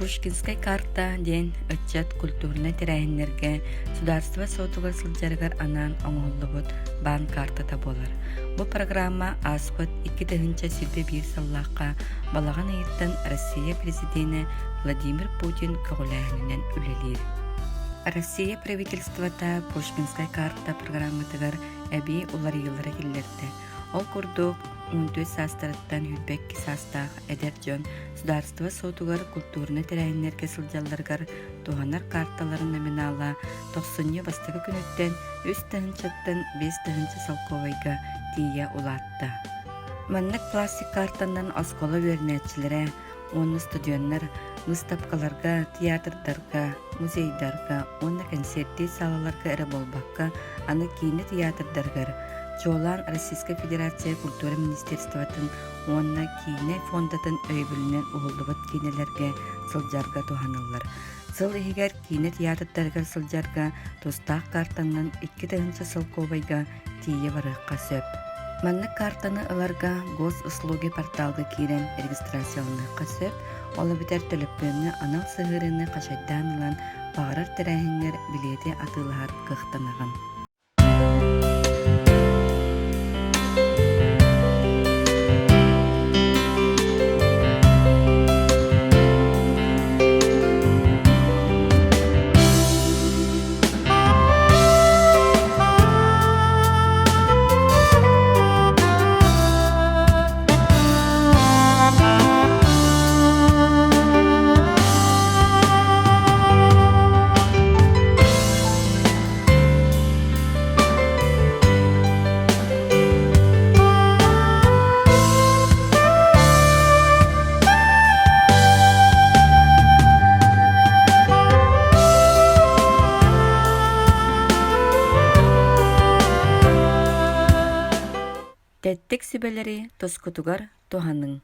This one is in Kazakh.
Пушкинская карта ден отчет культурна тирәһиннәргә сударство сотугар сылжаргар анан оңоллубут бан картата болар. Бу программа аспыт 2-нче силбе бир саллакка балаган айыттан Россия президенты Владимир Путин көгөләһинен үлелер. Россия правительствота Пушкинская карта программатыгар әби улар йыллары киллерде. Ол курдук 14 састарыттан хүлбәкки састах әдәр сударство сотугар культурны тирәһиннәргә сылжалларгар туганар карталарын номинала 90 бастагы күнүттен 3-нчыттан 5-нчы салковайга тия улатты. Маннык пластик картандан оскола вернәтчиләре, онны студионнар выставкаларга, театрдарга, музейдарга, онны концерти салаларга эре болбакка, аны кийне театрдаргар Жолан Российская Федерация культура министерствотын онна кийне фондатын өйбүлүнен угулдубут кинелерге сылжарга туханыллар. Сыл ихигер кийне театрдарга сылжарга тустак картанын 2-нчы сылковайга тие барыкка сөп. Маннык картаны ыларга госуслуги порталга кирен регистрацияланыкка сөп, ола битер төлөпкөнү анал сыгырыны кашайдан ылан багарар тирәһиңер билети атылар кыхтанаган. Тәттек сүбәләре тоскутугар туханың.